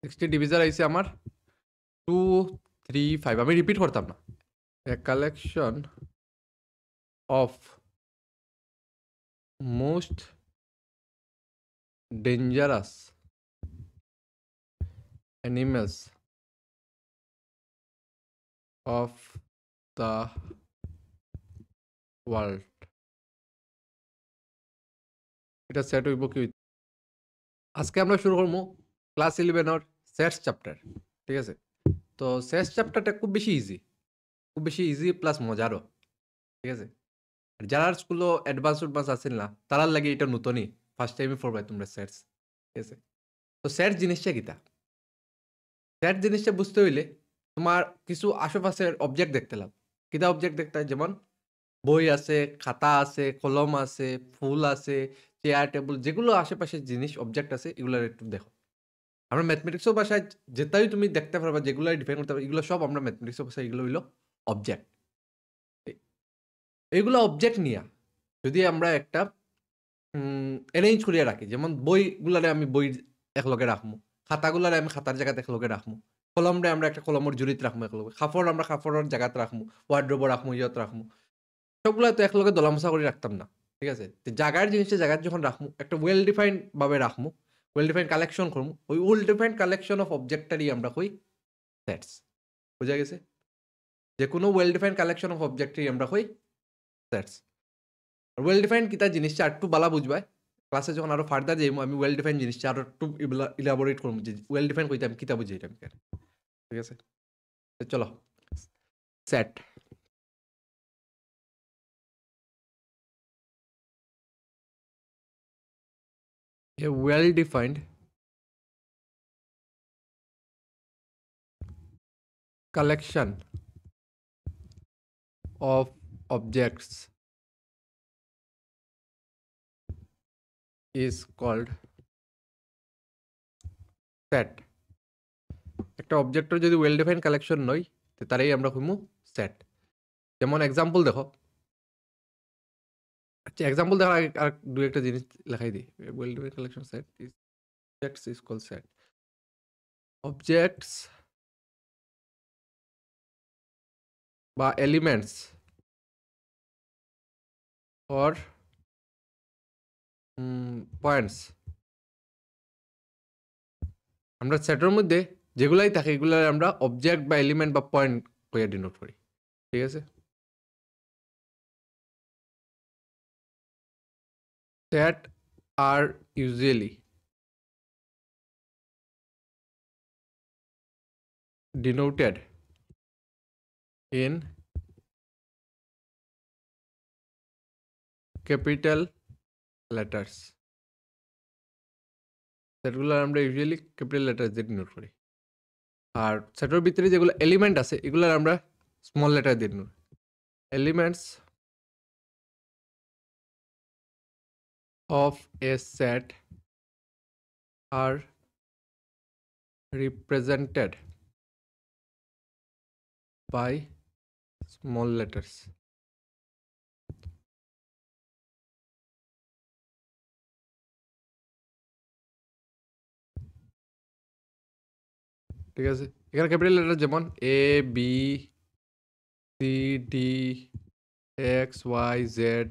60 ডিভিজার আইছে আমার 2 3 5 আমি রিপিট করতাম না a collection of most dangerous animals of the world এটা সেট হইব কি আজকে আমরা শুরু করবো ক্লাস 11 এর সেটস চ্যাপ্টার ঠিক আছে তো সেটস চ্যাপ্টারটা খুব বেশি ইজি প্লাস মজারও ঠিক আছে আর যারা স্কুলও অ্যাডভান্স আছেন না তারার লাগে এটা নতুনই ফার্স্ট টাইমে পড়বাই তোমরা সেটস ঠিক আছে তো সেট জিনিসটা কিতা সেট জিনিসটা বুঝতে হইলে তোমার কিছু আশেপাশের অবজেক্ট দেখতে লাগ কিতা অবজেক্ট দেখতে হয়? যেমন বই আছে, খাতা আছে, কলম আছে, ফুল আছে, চেয়ার টেবিল যেগুলো আশেপাশের জিনিস অবজেক্ট আছে এগুলোর একটু দেখো আমরা ম্যাথমেটিক্সের ভাষায় যেটাই তুমি দেখতে পারবা যেগুলো ডিফাইন করতে পারবা এগুলো সব আমরা ম্যাথমেটিক্সের ভাষায় এগুলো হইলো অবজেক্ট এগুলো অবজেক্ট নিয়া যদি আমরা একটা অ্যারেঞ্জ করিয়া রাখি যেমন বইগুলারে আমি বই একলগে রাখবো খাতাগুলারে আমি খাতার জায়গাতে একলগে রাখবো কলমরে আমরা একটা কলমের জুড়িত রাখবো একলগে কাপড় আমরা কাপড়ের জায়গাতে রাখবো ওয়ার্ড্রোবও রাখবো ইয়ত রাখবো সবগুলো তো একলগে দলামশা করে রাখতাম না ঠিক আছে তো জায়গার জিনিসটা জায়গায় যখন রাখবো একটা ওয়েল ডিফাইন্ড ভাবে রাখবো ওয়েল ডিফাইন্ড কালেকশন করবো ওই ওয়েল ডিফাইন্ড কালেকশন অফ অবজেক্টারই আমরা কই সেটস বুঝা গেছে যে কোনো ওয়েল ডিফাইন্ড কালেকশন অফ অবজেক্টই আমরা কই সেটস ওয়েল ডিফাইন্ড কিতা জিনিসটা একটু বালা বুঝবাই ক্লাসে যখন আরো ফার্দার যাইবো আমি ওয়েল ডিফাইন জিনিসটা আরো একটু ইলাবোরেট করবো যে ওয়েল ডিফাইন কইতে আমি কিতা বুঝি এটা আমি ঠিক আছে তো চলো set a well defined collection of objects is called set একটা অবজেক্টের যদি ওয়েল ডিফাইন কালেকশন নয় তো তারাই আমরা কইমু সেট যেমন এক্সাম্পল দেখো আচ্ছা এক্সাম্পল দেখার আগে আর দুই একটা জিনিস লেখাই দিই well define collection set is objects is called set objects বা এলিমেন্টস or পয়েন্টস আমরা সেটের মধ্যে যেগুলাই থাকে এগুলো আমরা অবজেক্ট বা এলিমেন্ট বা পয়েন্ট করে ডিনোট করি ঠিক আছে সেট আর usually denoted in capital letters সেটগুলো আমরা ইউজুয়ালি ক্যাপিটাল লেটার দিয়ে ডিনোট করি আর সেটের ভিতরে যেগুলো এলিমেন্ট আছে এগুলো আমরা স্মল লেটার দিয়ে denote elements of a set are represented by small letters ঠিক আছে এখানে ক্যাপিটাল লেটার যেমন A B C D X Y Z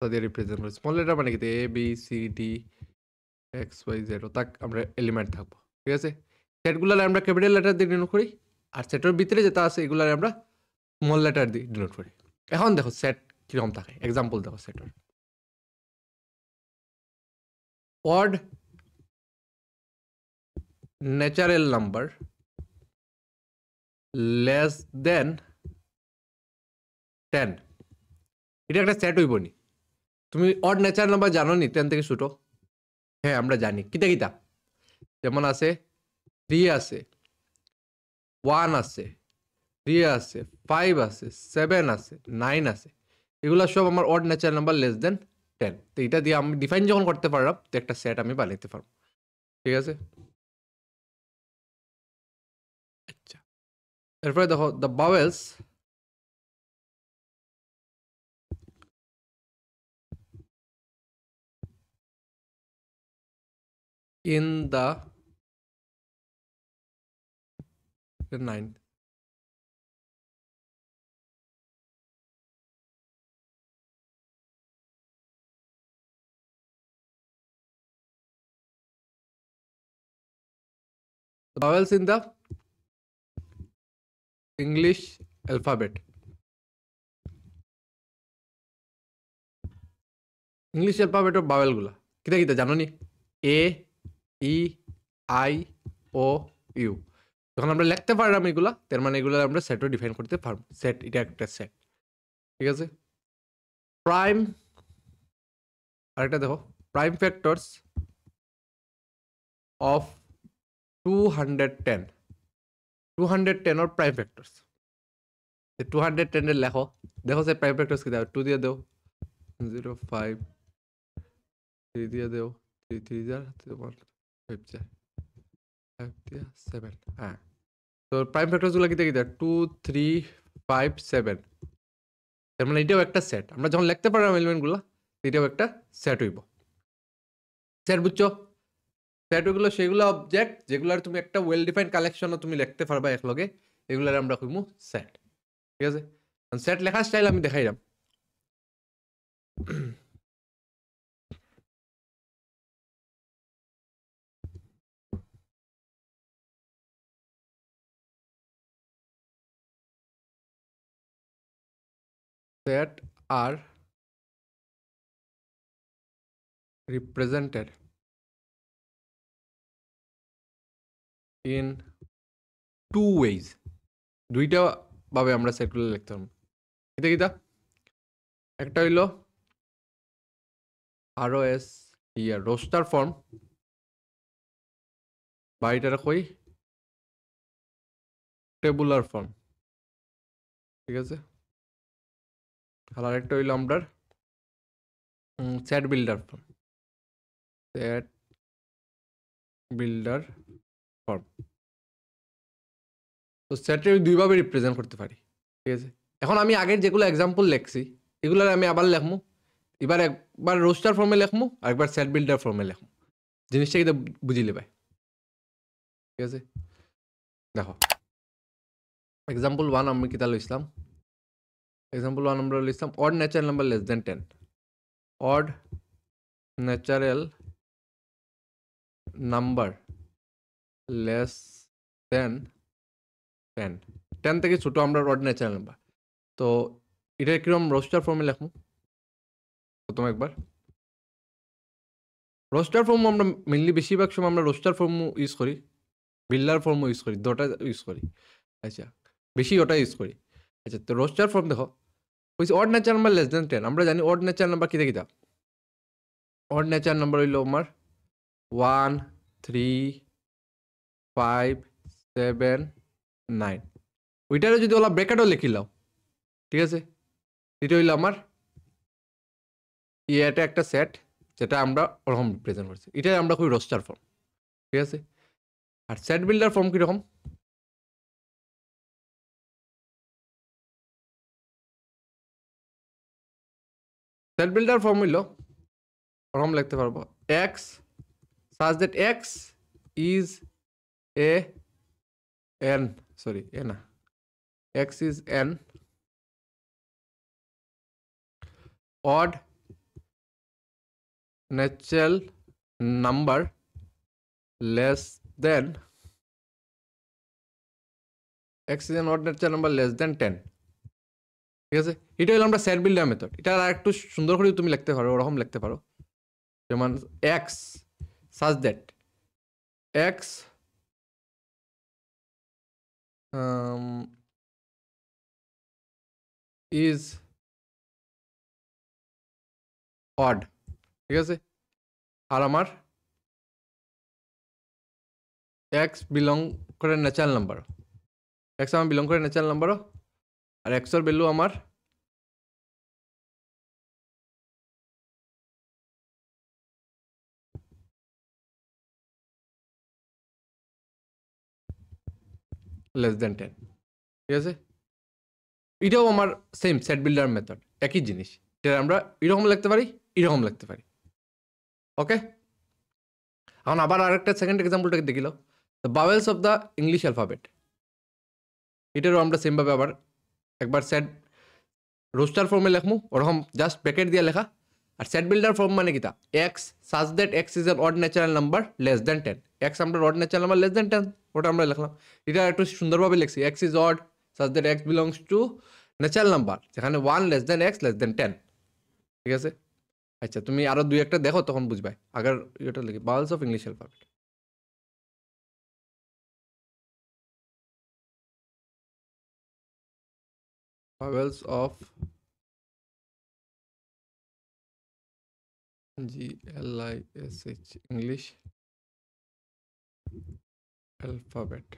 তাদের রিপ্রেজেন্ট করে স্মল লেটার মানে কি A B C D X Y Z ও তাক আমরা এলিমেন্ট থাকবো ঠিক আছে সেটগুলো আমরা ক্যাপিটাল লেটার দিয়ে ডিনোট করি আর সেটের ভিতরে যেটা আছে এগুলো আমরা স্মল লেটার দিয়ে ডিনোট করি এখন দেখো সেট কিরকম থাকে এক্সাম্পল দেখো সেটের odd natural number less than 10 এটা একটা সেট হইব নি তুমি অড ন্যাচারাল নাম্বার জানো নি 10 থেকে ছোট হ্যাঁ আমরা জানি কিতা কিতা যেমন আছে 3 আছে 1 আছে 3 আছে 5 আছে 7 আছে 9 আছে এগুলো সব আমার odd natural number less than 10 তো এটা দিয়ে আমি ডিফাইন যখন করতে পারলাম তো একটা সেট আমি বানাইতে পারবো ঠিক আছে আচ্ছা এরপরে দেখো the vowels in the 9 vowels in the English alphabet. English অ্যালফাবেটের বাওয়েলগুলা কিতা কিতা জানো নি? A, E, I, O, U. যখন আমরা লিখতে পারলাম এগুলা, তার মানে এগুলো আমরা সেটও ডিফাইন করতে পারবো। সেট, এটা একটা সেট, ঠিক আছে? প্রাইম, আরেকটা দেখো, prime factors of 210 210 prime factors. 210 এর লেখো, দেখো সে প্রাইম ফ্যাক্টরস কি দাও, 2 দিয়ে দাও, 0 5 3 দিয়ে দাও, 3 3 যা 1 5 যা 5 দিয়ে 7। হ্যাঁ, তো প্রাইম ফ্যাক্টরস গুলো কিতা কিতা 2 3 5 7। তার মানে এটাও একটা সেট। আমরা যখন লিখতে পারলাম এলিমেন্ট গুলো, এটাও একটা সেট হইব। সেট বুঝছো? সেট গুলো সেগুলো অবজেক্ট যেগুলোর তুমি একটা ওয়েল ডিফাইন্ড কালেকশনও তুমি লিখতে পারবা একলগে, এগুলার আমরা কইমু সেট, ঠিক আছে? সেট লেখার স্টাইল আমি দেখাইলাম। Set are represented in two ways. দুইটা ভাবে আমরা সেটগুলো লিখতে পারবো। কিতা কিতা? একটা হইল ROS রোস্টার ফর্ম, বা এটার কই টেবুলার ফর্ম, ঠিক আছে? আর আরেকটা হইল আমরা set builder form, set builder form. তো সেটে দুইভাবে রিপ্রেজেন্ট করতে পারি, ঠিক আছে? এখন আমি আগের যেগুলো এক্সাম্পল লেখছি এগুলো আমি আবার লেখমু, এবার একবার রোস্টার ফর্মে লেখমু আর একবার সেট বিল্ডার ফর্মে লেখমু, জিনিসটা কিন্তু বুঝিলে পাই, ঠিক আছে? দেখো এক্সাম্পল 1 আমি কিতা লইছিলাম, এক্সাম্পল 1 আমরা লিখলাম odd natural number less than 10, odd natural number less than 10, 10 থেকে ছোট আমরা অড ন্যাচারাল নাম্বার। তো এটা কিরকম রোস্টার ফর্মে লিখবো? প্রথম একবার রোস্টার ফর্ম আমরা মেনলি বেশিরভাগ সময় আমরা রোস্টার ফর্ম ইউজ করি, বিল্ডার ফর্মও ইউজ করি, দুটা ইউজ করি। আচ্ছা, বেশি ওটা ইউজ করি। আচ্ছা, তো রোস্টার ফর্ম দেখো বলছি odd natural number less than 10। আমরা জানি অড ন্যাচারাল নাম্বার কিতা কিতা। অড ন্যাচারাল নাম্বার হইল আমার 1 3 5 7 9। ওইটারে যদি ওলা ব্রেকেটও লিখিলাম, ঠিক আছে, এটা হইল আমার এটা একটা সেট যেটা আমরা ওরকম রিপ্রেজেন্ট করছি, এটাই আমরা কই রোস্টার ফর্ম, ঠিক আছে? আর সেট বিল্ডার ফর্ম কিরকম? সেট বিল্ডার ফর্ম হইল ওরকম লিখতে পারবো x such that x is a n, sorry a না, x is an odd natural number less than x is an odd natural number less than 10, ঠিক আছে? এটা হলো আমরা সেট বিল্ডার মেথড। এটা আর একটু সুন্দর করে তুমি লিখতে পারো, ওরকম লিখতে পারো, যেমন x such that x is odd, ঠিক আছে? আর আমার x বিলং করে ন্যাচারাল নাম্বার, x আমার বিলং করে ন্যাচারাল নাম্বারও, আর x এর ভ্যালু আমার লেস দেন 10, ঠিক আছে? এটাও আমার সেম সেট বিল্ডার মেথড, একই জিনিস। এটা আমরা এরকম লিখতে পারি, এরকম লিখতে পারি, ওকে? এখন আবার আরেকটা সেকেন্ড এক্সাম্পলটাকে দেখিল, the vowels of the English alphabet. এটারও আমরা সেম ভাবে আবার একবার সেট রোস্টার ফর্মে লিখমু ওরকম জাস্ট ব্র্যাকেট দিয়ে লেখা আর সেট বিল্ডার ফর্ম মানে কিতা x such that x is an odd natural number less than 10 x আমরা odd natural number less than 10 ওটা আমরা লিখলাম এটা একটু সুন্দরভাবে লিখছি x is odd such that x belongs to natural number যেখানে 1 less than x less than 10 ঠিক আছে আচ্ছা তুমি আরো দুই একটা দেখো তখন বুঝবাই আগের এটা লিখি bowels of English alphabet vowels of GLISH English alphabet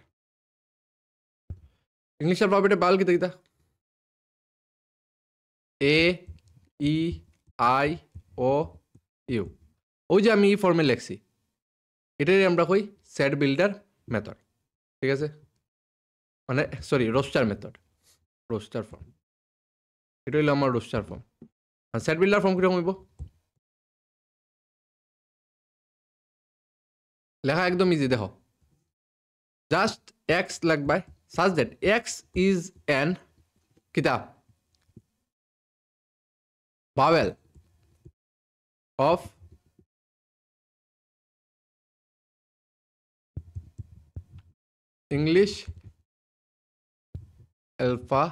English alphabet বাল কি দেখিতা A E I O U ওই যে আমি এই ফর্মে লিখছি এটাই আমরা কই সেট বিল্ডার মেথড ঠিক আছে মানে sorry roster method roster form এটা হইলো আমার রোস্টার ফর্ম আর সেট বিল্ডার ফর্ম কিরকম হইব লেখা একদম ইজি দেখো জাস্ট এক্স লাগবে such that x is an কিতা vowel of English alpha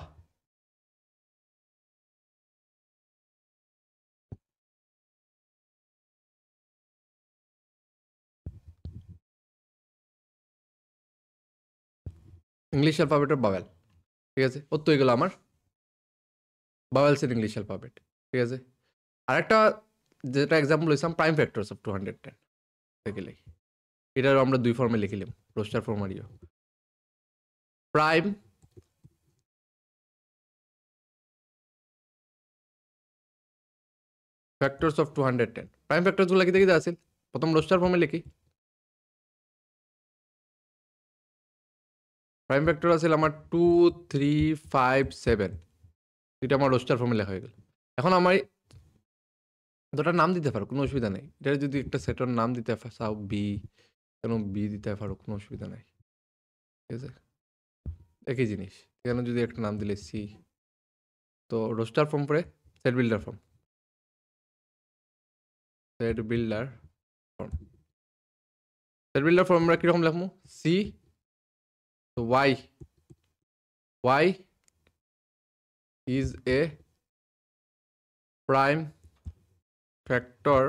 English অ্যালফাবেটের বাওয়েল ঠিক আছে ও তো এগুলো আমার বাওয়েলস ইন ইংলিশ অ্যালফাবেট ঠিক আছে আরেকটা যেটা এক্সাম্পল হইছিলাম প্রাইম ফ্যাক্টরস অফ 210 দেখলে এটারও আমরা দুই ফর্মে লিখিলাম রোস্টার ফর্ম আর prime factors of 210 prime factors গুলো কিতে আছে প্রথম রোস্টার ফর্মে লিখি প্রাইম ফ্যাক্টর আছে আমার 2 3 5 7 এটা আমার রোস্টার ফর্মে লেখা হয়ে গেল এখন আমার দুটা নাম দিতে পারো কোনো অসুবিধা নেই এটা যদি একটা সেটের নাম দিতে চাও বি কেন বি দিতে পারো কোনো অসুবিধা নাই ঠিক আছে একই জিনিস কেন যদি একটা নাম দিলে সি তো রোস্টার ফর্ম পরে set builder form set builder form set builder form আমরা কিরকম লিখবো সি তো y is a prime factor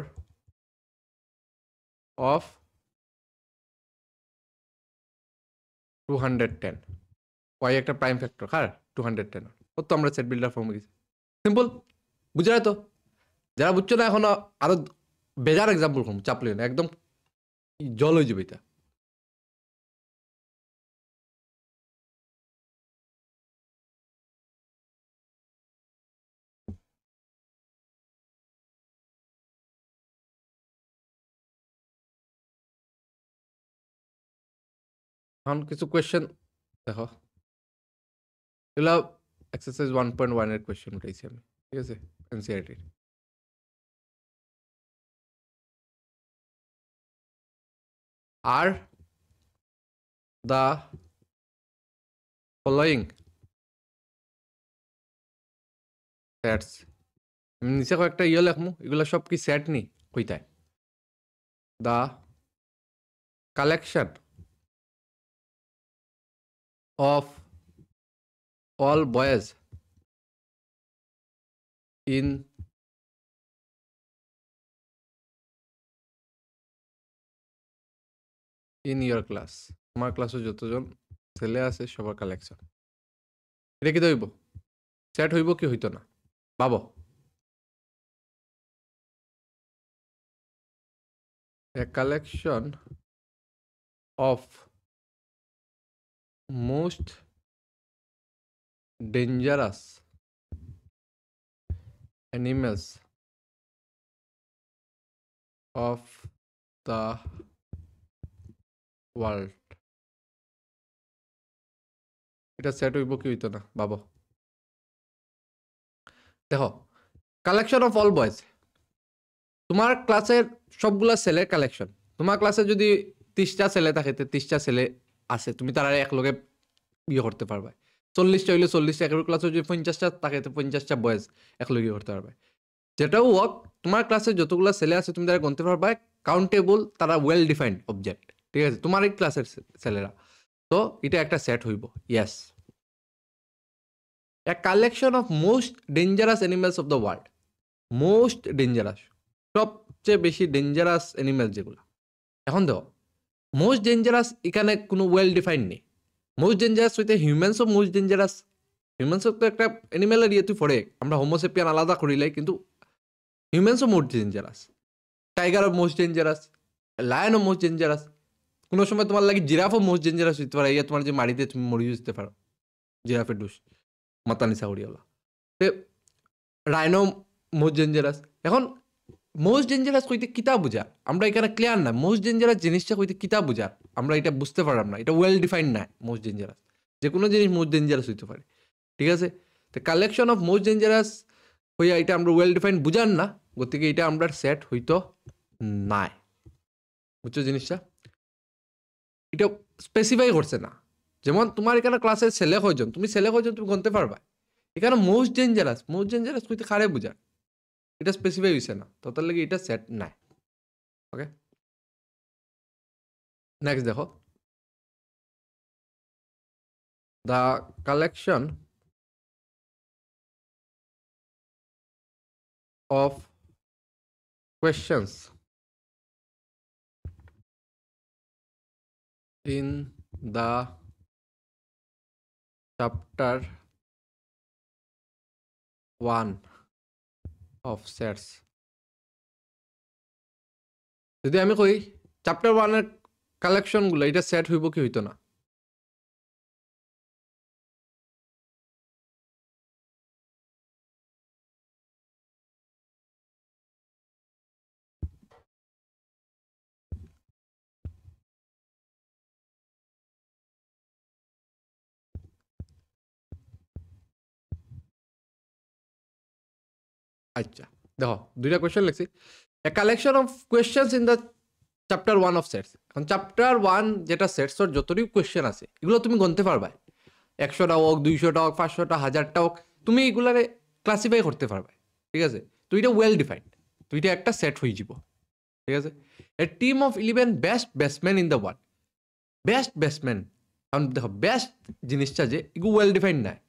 of 210 y একটা প্রাইম ফ্যাক্টর কার 210 ও তো আমরা সেট বিল্ডার ফর্মে গেছি সিম্পল বুঝা তো যারা বুঝছো না এখন আরো বেজার এক্সাম্পল করুন চাপলি না একদম জল হয়ে যাবে এটা এখন কিছু কোয়েশ্চেন দেখো এগুলো এক্সারসাইজ 1.1 এর কোয়েশ্চেন উঠাইছি আমি ঠিক আছে এনসিআরটি আর the following sets নিচে কয়েকটা ইয়ে লেখমু এগুলো সব কি সেট নি কইতায় the collection of all boys in your class তোমার ক্লাসে যতজন ছেলে আছে সবার কালেকশন এটা কি হইব সেট হইব কি হইতো না ভাবো a collection of most dangerous animals of the world এটা সেট হইব কি হইতো না ভাবো দেখো কালেকশন অফ অল বয়েজ তোমার ক্লাসের সবগুলা ছেলের কালেকশন তোমার ক্লাসে যদি 30টা ছেলে থাকে 30টা ছেলে আছে তুমি তারা এক লগে ইয়ে করতে পারবা 40টা হইলে 40টা, একের ক্লাসে যদি 50টা থাকে তো 50টা বয়েজ একলগে করতে পারবে। যেটাও হোক, তোমার ক্লাসে যতগুলো ছেলে আছে তুমি তারা গণতে পারবা, কাউন্টেবল, তারা ওয়েল ডিফাইন্ড অবজেক্ট, ঠিক আছে, তোমার এই ক্লাসের ছেলেরা। তো এটা একটা সেট হইব। Yes, A collection of most dangerous animals of the world. Most dangerous, সবচেয়ে বেশি ডেঞ্জারাস অ্যানিমেল যেগুলো। এখন দেখো, মোস্ট ডেঞ্জারাস এখানে কোনো ওয়েল ডিফাইন্ড নেই। মোস্ট ডেঞ্জারাস হইতে হিউম্যানসও মোস্ট ডেঞ্জারাস। হিউম্যানসও তো একটা অ্যানিমেলের ইয়েতে পড়ে, আমরা হোমোসেপিয়ান আলাদা করিলাই, কিন্তু হিউম্যানসও মোস্ট ডেঞ্জারাস। টাইগারও মোস্ট ডেঞ্জারাস, লায়নও মোস্ট ডেঞ্জারাস। কোনো সময় তোমার লাগে জিরাফও মোস্ট ডেঞ্জারাস হইতে পারে, ইয়া তোমার যে মাটিতে তুমি মরি যেতে পারো, জিরাফের ডুস মাতানি সাউরিওয়ালা। তো রাইনো মোস্ট ডেঞ্জারাস। এখন মোস্ট ডেঞ্জারাস কইতে কিতা বুঝা আমরা এখানে ক্লিয়ার না। মোস্ট ডেঞ্জারাস জিনিসটা কইতে কিতা বুঝা আমরা এটা বুঝতে পারলাম না, এটা ওয়েল ডিফাইন্ড না। মোস্ট ডেঞ্জারাস যে কোনো জিনিস মোস্ট ডেঞ্জারাস হইতে পারে, ঠিক আছে। তো কালেকশন অফ মোস্ট ডেঞ্জারাস হইয়া এটা আমরা ওয়েল ডিফাইন্ড বুঝান না, গতিকে এটা আমরা সেট হইতো নাই। বুঝছো জিনিসটা? এটা স্পেসিফাই করছে না। যেমন তোমার এখানে ক্লাসে ছেলে কয়জন, তুমি ছেলে কয়জন তুমি গণতে পারবা। এখানে মোস্ট ডেঞ্জারাস কইতে কারে বুঝা, এটা স্পেসিফাই হইছে না, তো তার লাগে এটা সেট নাই। ওকে, নেক্সট দেখো, the collection of questions in the chapter 1 of sets। যদি আমি কই চ্যাপ্টার 1 এর কালেকশনগুলো, এটা সেট হইব কি হইতো না? আচ্ছা দেখো, দুইটা কোয়েশ্চেন লিখছি। A collection of questions in the chapter 1 of sets. এখন চ্যাপ্টার 1 যেটা সেটসর যতটুকু কোয়েশ্চেন আছে এগুলো তুমি গণতে পারবা। 100টা হোক, 200টা হোক, 500টা, 1000টা হোক, তুমি এগুলারে ক্লাসিফাই করতে পারবে, ঠিক আছে। তো এটা ওয়েল ডিফাইন্ড, তো এটা একটা সেট হয়ে যাব, ঠিক আছে। A team of 11 best batsman in the world. Best batsman, কারণ দেখো বেস্ট জিনিসটা যে এগুলো ওয়েল ডিফাইন্ড নাই।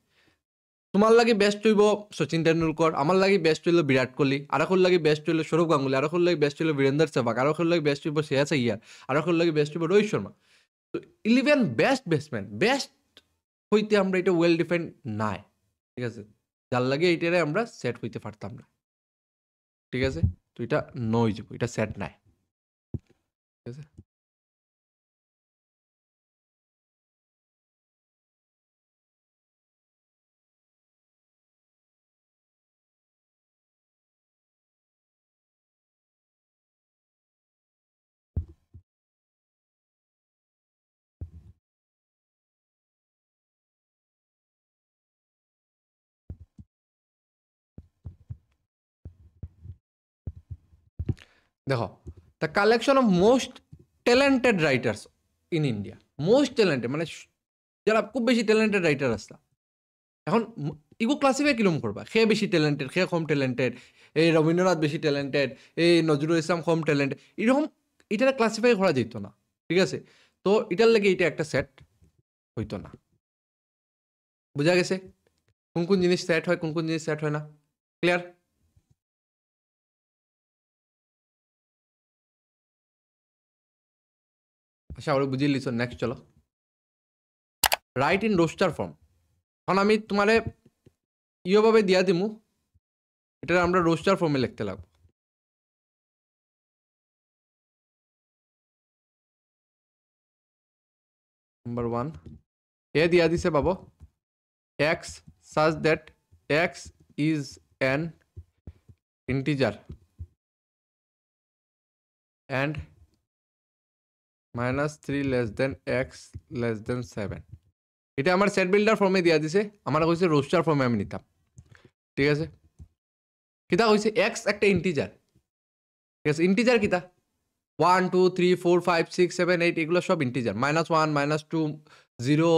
তোমার লাগে বেস্ট হইব সচিন তেন্ডুলকর, আমার লাগে বেস্ট হইল বিরাট কোহলি, আর এখন লাগে বেস্ট হইল সৌরভ গাঙ্গুলি, আর এখন লাগে বেস্ট হইল বীরেন্দর সেহবাগ, আর এখন লাগে বেস্ট হইব শ্রেয়াস আইয়ার, আর এখন লাগে বেস্ট হইব রোহিত শর্মা। তো 11 বেস্ট ব্যাটসম্যান, বেস্ট হইতে আমরা এটা ওয়েল ডিফাইন্ড নাই, ঠিক আছে। যার লাগে এইটারে আমরা সেট হইতে পারতাম না, ঠিক আছে। তো এটা নই যাব, এটা সেট নাই, ঠিক আছে। দেখো, the collection of most talented writers in India. Most talented মানে যারা খুব বেশি ট্যালেন্টেড রাইটার আসলা। এখন ইগো ক্লাসিফাই কিরম করবা, সে বেশি ট্যালেন্টেড, সে কম ট্যালেন্টেড, এই রবীন্দ্রনাথ বেশি ট্যালেন্টেড, এই নজরুল ইসলাম কম ট্যালেন্টেড, এরকম এটা ক্লাসিফাই করা যেত না, ঠিক আছে। তো এটার লাগে এটা একটা সেট হইতো না। বুঝা গেছে কোন কোন জিনিস সেট হয়, কোন কোন জিনিস সেট হয় না? ক্লিয়ার? আচ্ছা, ওরা বুঝিয়ে লিছ। নেক্সট চলো, রাইট ইন রোস্টার ফর্ম। এখন আমি তোমারে ইয়োভাবে দিয়া দিমু, এটা আমরা রোস্টার ফর্মে লিখতে লাগবো। নাম্বার 1 এ দিয়া দিছে বাবু, x such that x is an integer and -3 less than x less than 7। এটা আমার সেট বিল্ডার ফর্মে দিয়া দিছে, আমার কইছে রোস্টার ফর্মে আমি নিতাম, ঠিক আছে। কিতা কইছে x একটা ইন্টিজার, ঠিক আছে। ইন্টিজার কিতা 1 2 3 4 5 6 7 8 এগুলো সব ইন্টিজার। -1 -2 0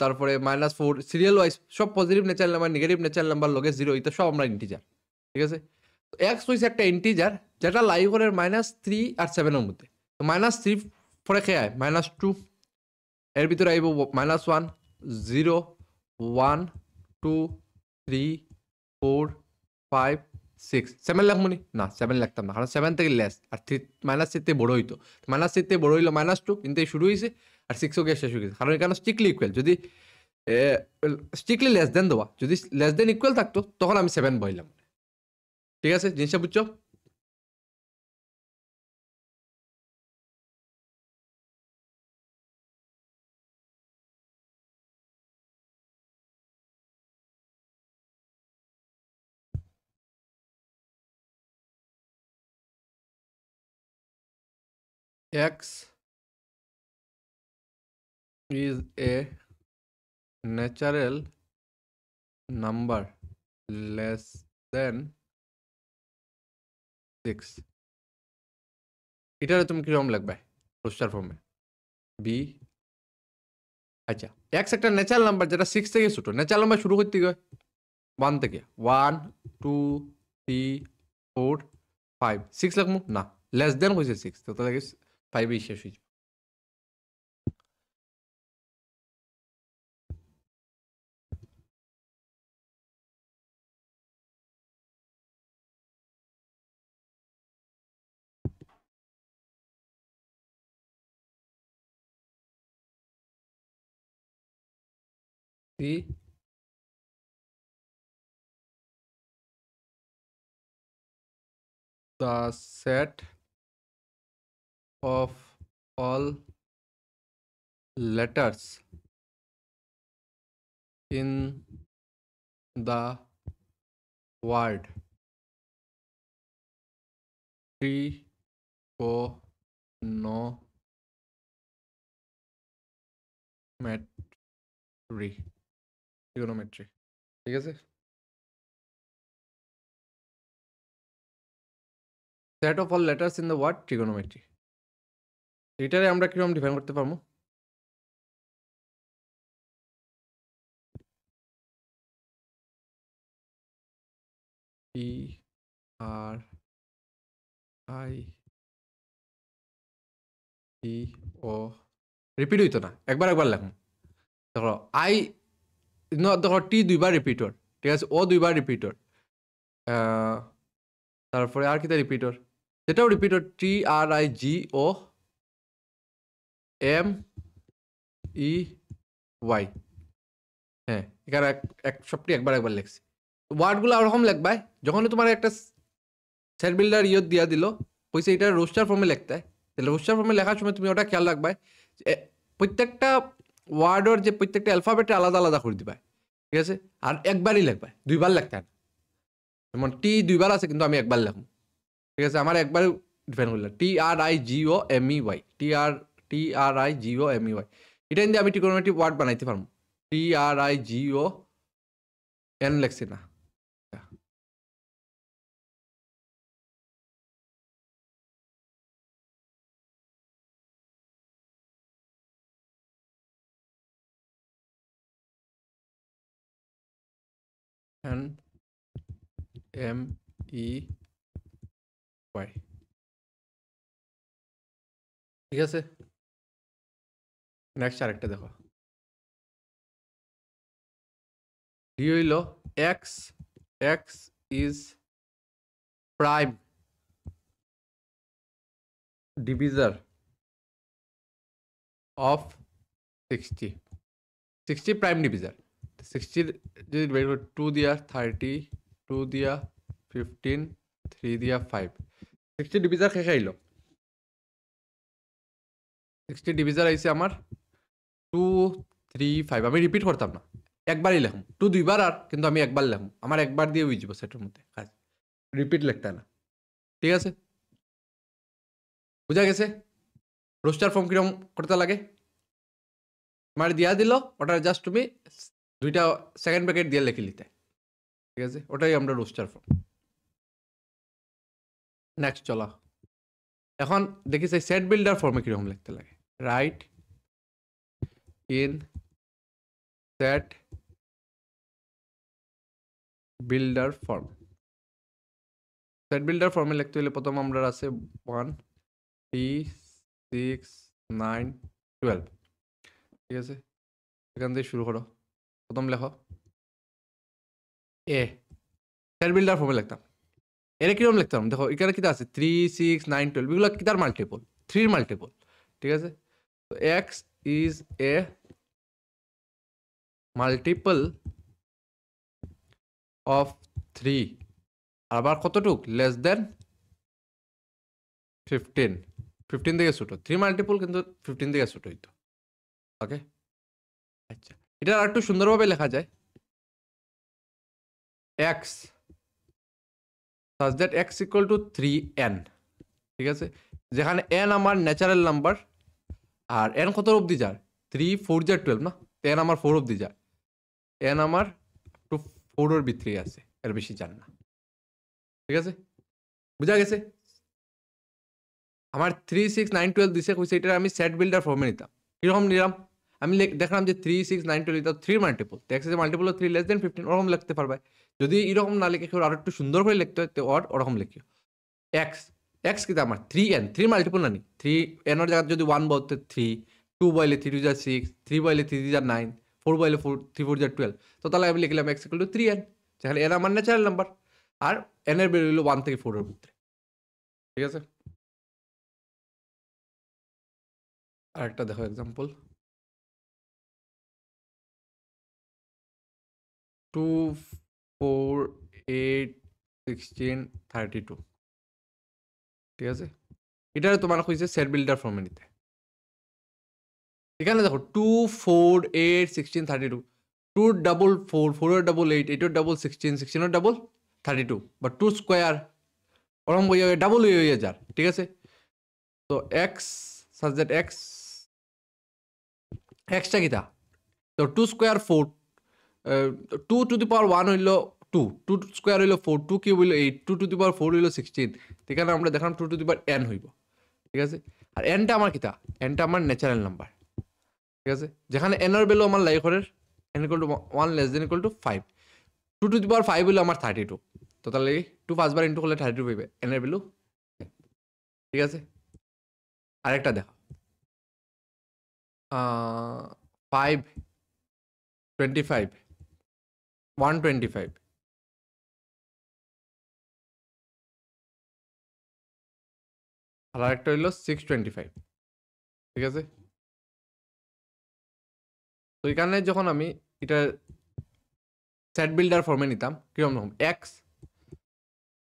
তারপরে -4 সিরিয়াল ওয়াইজ সব positive natural number negative natural number লগে 0 এটা সব আমরা ইন্টিজার ঠিক আছে x হইছে একটা ইন্টিজার যেটা লাই করে -3 আর 7 এর মধ্যে তো -3 পরে কে আয় -2 এর ভিতরে আইব -1 0 1 2 3 4 5 6 7 লিখমুনি না 7 লিখতাম না কারণ 7 থেকে লেস আর -3 থেকে বড় হইতো -3 থেকে বড় হইলো -2 কিন্তু এই শুরু হইছে আর 6 ও গিয়ে শেষ হয়ে গেছে কারণ এখানে স্ট্রিক্টলি ইকুয়াল যদি স্ট্রিক্টলি লেস দেন দেওয়া যদি লেস দেন ইকুয়াল থাকতো তখন আমি 7 বইলাম ঠিক আছে জিনিসটা বুঝছো x is a natural number less than 6 এটারে তুমি কিরকম লিখবে রোস্টার ফর্মে বি আচ্ছা x একটা ন্যাচারাল নাম্বার যেটা 6 থেকে ছোট ন্যাচারাল নাম্বার শুরু করতে গিয়ে 1 থেকে 1 2 3 4 5 6 লিখমু না লেস দেন হইছে 6 তো তাহলে 5 এ শেষ হয়ে যাবে C the set of all letters in the word trigonometry ঠিক আছে set of all letters in the word trigonometry এটারে আমরা কিরকম ডিফাইন করতে পারবো E R I E O repeat হইতো না একবার লেখুন দেখো আই দেখো টি দুইবার রিপিটর ঠিক আছে ও দুইবার রিপিটর তারপরে আর কিটা রিপিটর যেটাও রিপিটর TRIGO MEY হ্যাঁ এখানে এক সবটি একবার লিখছি ওয়ার্ডগুলো ওরকম লিখবাই যখন তোমার একটা সেট বিল্ডার ইয়ত দিয়া দিল কইছে এটা রোস্টার ফর্মে লিখতে তাহলে রোস্টার ফর্মে লেখার সময় তুমি ওটা খেয়াল রাখবাই প্রত্যেকটা ওয়ার্ডের যে প্রত্যেকটা অ্যালফাবেটে আলাদা আলাদা করে দিবা ঠিক আছে আর একবারই লিখবাই দুইবার লিখতে না যেমন টি দুইবার আছে কিন্তু আমি একবার লিখব ঠিক আছে আমার একবার ডিফাইন করলাম TRIGO MEY TRIGO MEY এটা দিয়ে আমি ট্রিগোনোমেট্রিক ওয়ার্ড বানাইতে পারবো TRIGO N লেখছি না MEY ঠিক আছে নেক্সট আরেকটা দেখো ডি হইল x is prime divisor of 60 prime divisor 60 যদি বের করি 2 দিয়া 30 2 দিয়া 15 3 দিয়া 5 60 ডিভিজার শেষ আইলো 60 ডিভিজার আইছে আমার 2 3 5 আমি রিপিট করতাম না একবারই লেখুন 2 দুইবার আর কিন্তু আমি একবার লেখুন আমার একবার দিয়ে হয়ে যাব সেটার মধ্যে কাজ রিপিট লিখতে না ঠিক আছে বুঝা গেছে রোস্টার ফর্ম কিরকম করতে লাগে আমার দিয়া দিল ওটা জাস্ট তুমি দুইটা সেকেন্ড ব্র্যাকেট দিয়ে লিখে নিতে ঠিক আছে ওটাই আমরা রোস্টার ফর্ম নেক্সট চলো এখন দেখি সেট বিল্ডার ফর্মে কিরকম লিখতে লাগে right in shed builder form. Set builder ফর্মে লিখতে হলে প্রথম আমরা আছে 1 3 6 9 12, ঠিক আছে? এখান থেকে শুরু করো, প্রথম লেখো এ, সেট বিল্ডার ফর্মে লিখতাম। এর কিরকম লিখতাম দেখো, এখানে কিটা আছে 3 6 9 12, এগুলো কিটার মাল্টিপল, 3 মাল্টিপল, ঠিক আছে? তো x is a multiple of 3, আবার কতটুক, লেস দেন 15, 15 থেকে ছোট, 3 মাল্টিপল কিন্তু 15 থেকে ছোট হইতো। ওকে, আচ্ছা, এটা আর একটু সুন্দরভাবে লেখা যায়, x such that x equal to 3n, ঠিক আছে? যেখানে n আমার ন্যাচারাল নাম্বার, আর n কত অবধি যায়, 3 4 যায় 12 না, n আমার 4 অবধি যায়, n আমার টু 4 এর ভিতরে আছে, এর বেশি যান না, ঠিক আছে? বুঝা গেছে? আমার 3 6 9 12 দিছে, কইছে এটা আমি সেট বিল্ডার ফর্মে নিতাম। কিরকম নিলাম, আমি দেখলাম যে 3 6 9 12 এটা 3 মাল্টিপল, তো x এর মাল্টিপল 3 লেস দেন 15, ওরকম লিখতে পারবে। যদি এরকম না লিখে কেউ আর একটু সুন্দর করে লিখতে হয়, তো ওরকম লিখিও এক্স, এক্স কিন্তু আমার 3n, 3 মাল্টিপল না নি, 3n এর জায়গায় যদি 1 বলতে 3, 2 বলে 3 2 যা 6, 3 বলে 3 3 যা 9, 4 বলে 4 3 4 যা 12, তো তাহলে আমি লিখলাম x ইকুয়াল টু 3n, যেখানে n আমার ন্যাচারাল নাম্বার, আর n এর ভ্যালু হলো 1 থেকে 4 এর ভিতরে, ঠিক আছে? আরেকটা দেখো এক্সাম্পল, 2 4 8 16 32, ঠিক আছে? এটা তোমার কইছে সেট বিল্ডার ফর্মে নিতে। এখানে দেখো 2 4 8 16 32, 2 ডাবল 4 4 এর ডাবল 8 8 এর ডাবল 16 16 এর ডাবল 32, বা 2 স্কোয়ার ওরকম হয়ে যাবে, ডাবল হয়ে যার, ঠিক আছে? তো x such that x, extra কিটা, তো 2 স্কোয়ার 4, 2 টু দি পাওয়ার 1 হইল 2, 2 স্কোয়ার হইল 4, 2 কিউব হইল 8, 2 টু দি পাওয়ার 4 হইল 16, এখানে আমরা দেখলাম 2 টু দি পাওয়ার n হইব, ঠিক আছে? আর nটা আমার কিটা, nটা আমার ন্যাচারাল নাম্বার, ঠিক আছে? যেখানে n এর ভ্যালু আমার লাইফের n equal to 1 less than equal to 5, 2 to the power 5 হইল আমার 32, তো তাহলে 2 পাঁচবার ইন্টু করলে 32 পাইবে, n এর ভ্যালু, ঠিক আছে? আরেকটা দেখো, 5 25 125, আর আরেকটা হইল 625, ঠিক আছে? তো এখানে যখন আমি এটা সেট বিল্ডার ফর্মে নিতাম, কিরকম রকম, এক্স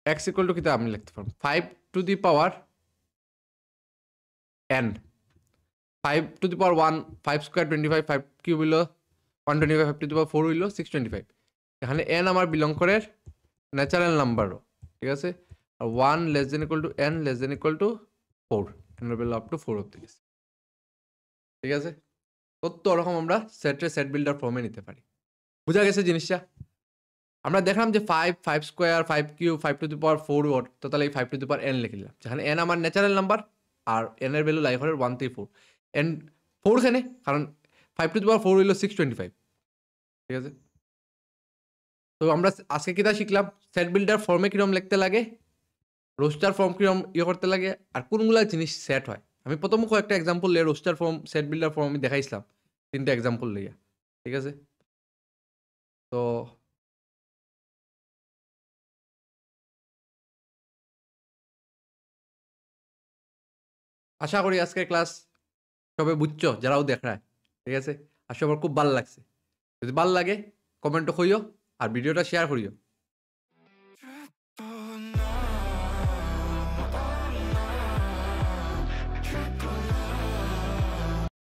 এক্স ইকুয়াল টু কিতা আমি লিখতে পারবো 5 to the power n, 5 to the power 1, 5 square 25, 5 cube হইল 125, 5 টু দি পাওয়ার 4 হইল 625, এখানে n আমার বিলং করে ন্যাচারাল নাম্বারও, ঠিক আছে? আর 1 less than equal two n less than equal two 4, n এর ভ্যালু আপ টু 4 অব্দি গেছে, ঠিক আছে? তো ওরকম আমরা সেট বিল্ডার ফর্মে নিতে পারি। বুঝা গেছে জিনিসটা? আমরা দেখলাম যে 5 5 square 5 cube 5 to the power 4 what, তো তাহলে এই 5 টু দি পাওয়ার n লিখে দিলাম, যেখানে n আমার ন্যাচারাল নাম্বার, আর n এর ভ্যালু লাইফ হলো 1 থেকে 4, n 4 খানে, কারণ 5 টু দি পাওয়ার 4 হইলো 625, ঠিক আছে? তো আমরা আজকে কিটা শিখলাম, সেট বিল্ডার ফর্মে কিরকম লিখতে লাগে, রোস্টার ফর্ম কিরকম করতে লাগে, আর কোনগুলা জিনিস সেট হয়। আমি প্রথম কয়েকটা এক্সাম্পল লিয়ে roster form set builder form আমি দেখাইছিলাম, 3টা এক্সাম্পল লিয়া, ঠিক আছে? তো আশা করি আজকের ক্লাস সবে বুঝছো, যারাও দেখায়, ঠিক আছে? আর সবার খুব ভালো লাগছে। যদি ভালো লাগে কমেন্টও করিও, আর ভিডিওটা শেয়ার করিও।